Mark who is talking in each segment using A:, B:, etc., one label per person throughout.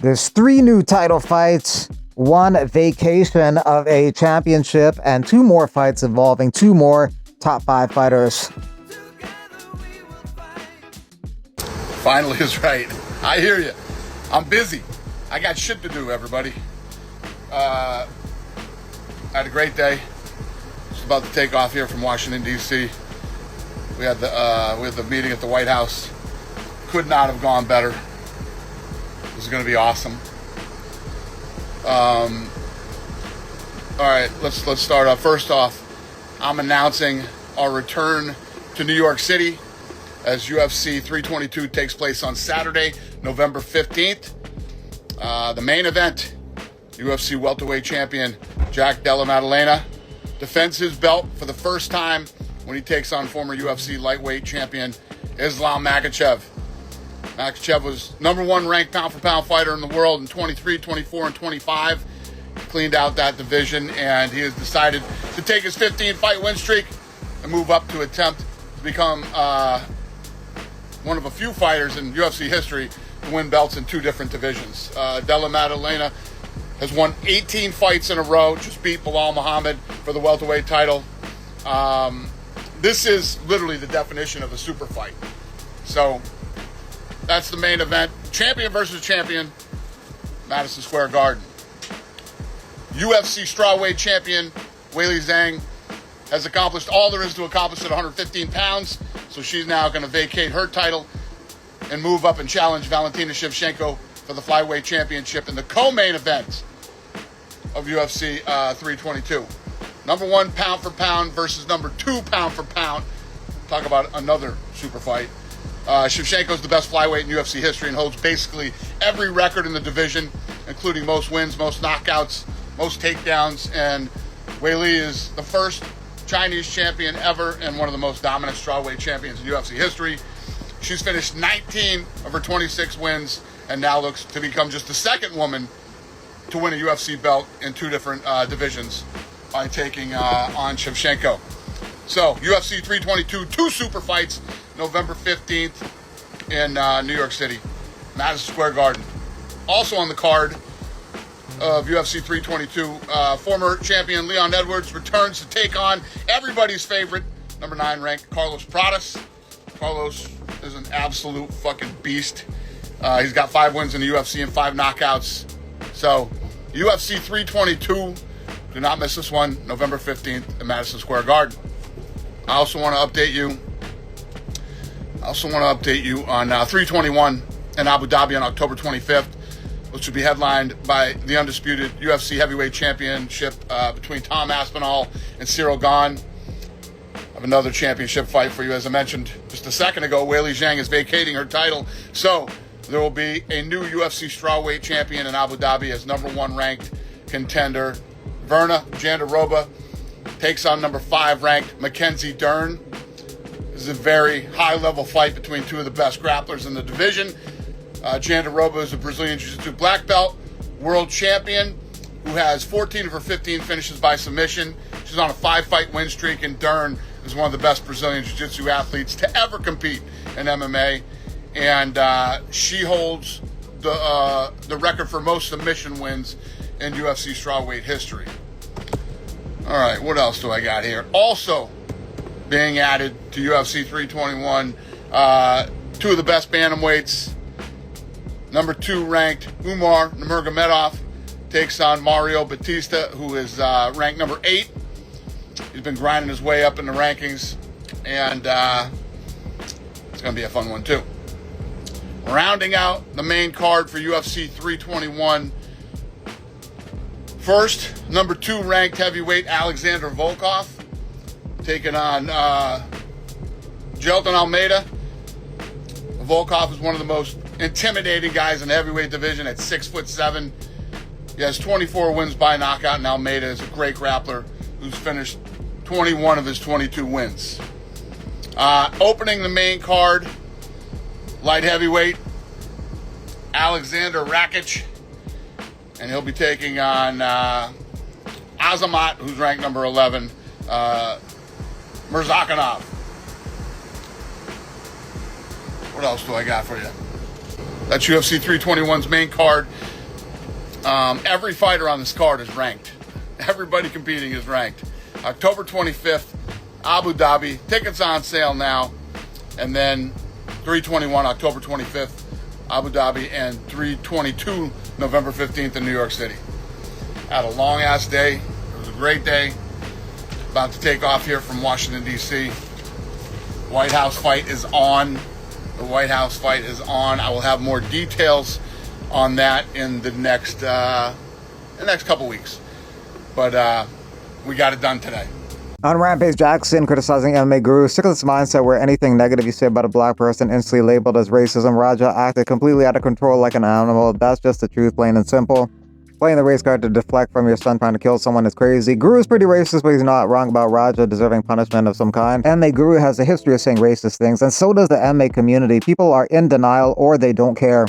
A: There's 3 new title fights, 1 vacation of a championship, and 2 more fights involving 2 more top 5 fighters.
B: Finally is right. I hear you. I'm busy. I got shit to do, everybody. I had a great day. Just about to take off here from Washington, D.C. We had the meeting at the White House. Could not have gone better. This is going to be awesome. All right, let's start off. First off, I'm announcing our return to New York City as UFC 322 takes place on Saturday, November 15th. The main event, UFC welterweight champion Jack Della Maddalena defends his belt for the first time when he takes on former UFC lightweight champion Islam Makhachev. Makhachev was number 1 ranked pound-for-pound fighter in the world in 23, 24, and 25. He cleaned out that division, and he has decided to take his 15-fight win streak and move up to attempt to become one of a few fighters in UFC history to win belts in 2 different divisions. Della Maddalena has won 18 fights in a row, just beat Bilal Muhammad for the welterweight title. This is literally the definition of a super fight. So that's the main event. Champion versus champion, Madison Square Garden. UFC strawweight champion Weili Zhang has accomplished all there is to accomplish at 115 pounds. So she's now going to vacate her title and move up and challenge Valentina Shevchenko for the flyweight championship in the co-main event of UFC 322. Number 1 pound for pound versus number 2 pound for pound. Talk about another super fight. Shevchenko's the best flyweight in UFC history and holds basically every record in the division, including most wins, most knockouts, most takedowns, and Weili is the first Chinese champion ever and one of the most dominant strawweight champions in UFC history. She's finished 19 of her 26 wins and now looks to become just the second woman to win a UFC belt in 2 different divisions by taking on Shevchenko. So, UFC 322, 2 super fights, November 15th in New York City, Madison Square Garden. Also on the card of UFC 322, former champion Leon Edwards returns to take on everybody's favorite, number 9 ranked Carlos Pradas. Carlos is an absolute fucking beast. He's got 5 wins in the UFC and 5 knockouts. So, UFC 322, do not miss this one, November 15th at Madison Square Garden. I also want to update you on 321 in Abu Dhabi on October 25th, which will be headlined by the undisputed UFC heavyweight championship between Tom Aspinall and Cyril Gane. I have another championship fight for you. As I mentioned just a second ago, Weili Zhang is vacating her title. So there will be a new UFC strawweight champion in Abu Dhabi as number 1 ranked contender. Verna Jandiroba takes on number 5 ranked Mackenzie Dern. This is a very high-level fight between 2 of the best grapplers in the division. Jandiroba is a Brazilian Jiu-Jitsu black belt, world champion, who has 14 of her 15 finishes by submission. She's on a 5-fight win streak, and Dern is one of the best Brazilian Jiu-Jitsu athletes to ever compete in MMA. And she holds the record for most submission wins in UFC strawweight history. All right, what else do I got here? Also being added to UFC 321, 2 of the best bantamweights. Number 2 ranked Umar Nurmagomedov takes on Mario Batista, who is ranked number 8. He's been grinding his way up in the rankings, and it's going to be a fun one too. Rounding out the main card for UFC 321, first, number 2 ranked heavyweight Alexander Volkov taking on Jelton Almeida. Volkov is one of the most intimidating guys in the heavyweight division at 6'7". He has 24 wins by knockout, and Almeida is a great grappler who's finished 21 of his 22 wins. Opening the main card, light heavyweight Alexander Rakic, and he'll be taking on Azamat, who's ranked number 11, Murzakanov. What else do I got for you? That's UFC 321's main card. Every fighter on this card is ranked. Everybody competing is ranked. October 25th, Abu Dhabi. Tickets on sale now. And then 321, October 25th, Abu Dhabi, and 322, November 15th in New York City. Had a long-ass day. It was a great day. About to take off here from Washington, D.C. White House fight is on. The White House fight is on. I will have more details on that in the next couple weeks. But we got it done today.
A: On Rampage Jackson criticizing MMA guru, Strickland's mindset where anything negative you say about a black person instantly labeled as racism. Raja acted completely out of control like an animal. That's just the truth, plain and simple. Playing the race card to deflect from your son trying to kill someone is crazy. Guru's pretty racist, but he's not wrong about Raja deserving punishment of some kind. MMA Guru has a history of saying racist things, and so does the MMA community. People are in denial or they don't care.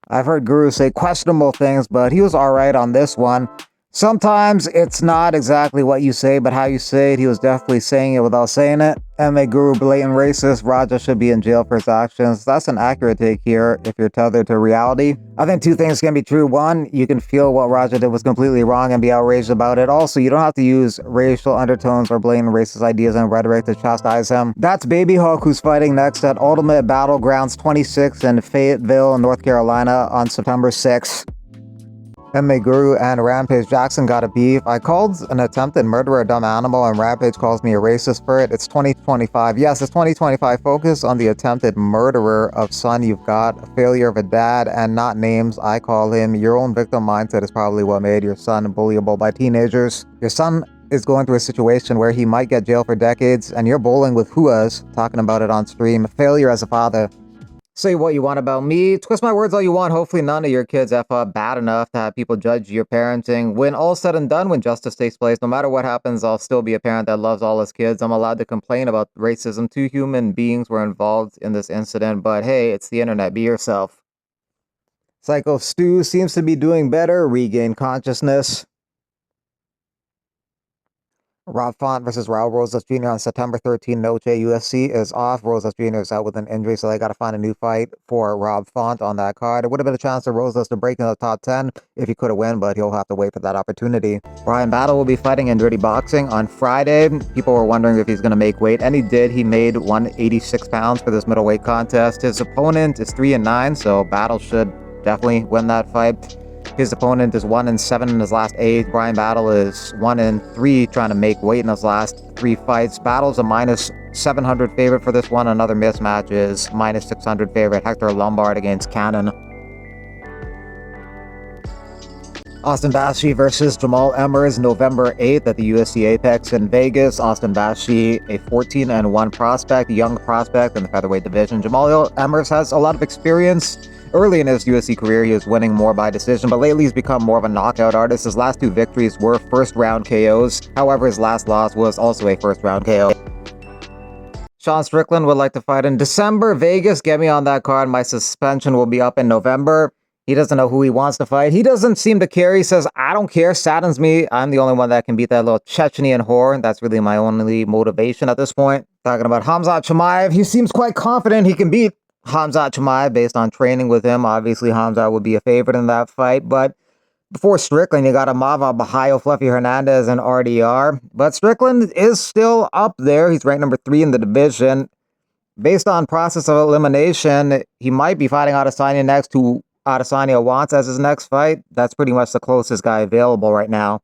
A: I've heard Guru say questionable things, but he was alright on this one. Sometimes it's not exactly what you say, but how you say it. He was definitely saying it without saying it. MMA Guru, blatant racist. Raja should be in jail for his actions. That's an accurate take here if you're tethered to reality. I think two things can be true. One, you can feel what Raja did was completely wrong and be outraged about it. Also, you don't have to use racial undertones or blatant racist ideas and rhetoric to chastise him. That's Baby Hawk, who's fighting next at Ultimate Battlegrounds 26 in Fayetteville, North Carolina on September 6th. MMA Guru and Rampage Jackson got a beef. I called an attempted murderer a dumb animal and Rampage calls me a racist for it. It's 2025. Yes, it's 2025. Focus on the attempted murderer of son you've got, a failure of a dad, and not names. I call him. Your own victim mindset is probably what made your son bullyable by teenagers. Your son is going through a situation where he might get jailed for decades and you're bowling with Huas, talking about it on stream. Failure as a father. Say what you want about me, twist my words all you want. Hopefully none of your kids F up bad enough to have people judge your parenting. When all's said and done, when justice takes place, no matter what happens, I'll still be a parent that loves all his kids. I'm allowed to complain about racism. 2 human beings were involved in this incident, but hey, it's the internet. Be yourself. Psycho Stu seems to be doing better. Regain consciousness. Rob Font versus Raul Rosas Jr. on September 13. Noche UFC is off. Rosas Jr. is out with an injury, so they got to find a new fight for Rob Font on that card. It would have been a chance for Rosas to break in the top 10 if he could have won, but he'll have to wait for that opportunity. Bryan Battle will be fighting in Dirty Boxing on Friday. People were wondering if he's going to make weight, and he did. He made 186 pounds for this middleweight contest. His opponent is 3-9, so Battle should definitely win that fight. His opponent is 1-7 in his last 8. Bryan Battle is 1-3 trying to make weight in his last 3 fights. Battle's a minus 700 favorite for this one. Another mismatch is minus 600 favorite. Hector Lombard against Cannon. Austin Bashi versus Jamal Emmers, November 8th at the UFC Apex in Vegas. Austin Bashi, a 14-1 prospect, young prospect in the featherweight division. Jamal Emmers has a lot of experience. Early in his UFC career, he was winning more by decision, but lately he's become more of a knockout artist. His last 2 victories were first-round KOs. However, his last loss was also a first-round KO. Sean Strickland would like to fight in December. Vegas, get me on that card. My suspension will be up in November. He doesn't know who he wants to fight. He doesn't seem to care. He says, I don't care. Saddens me. I'm the only one that can beat that little Chechenian whore. That's really my only motivation at this point. Talking about Khamzat Chimaev, he seems quite confident he can beat Khamzat Chimaev based on training with him. Obviously, Khamzat would be a favorite in that fight. But before Strickland, you got Amava, Bahayo, Fluffy Hernandez, and RDR. But Strickland is still up there. He's ranked number 3 in the division. Based on process of elimination, he might be fighting Adesanya next, who Adesanya wants as his next fight. That's pretty much the closest guy available right now.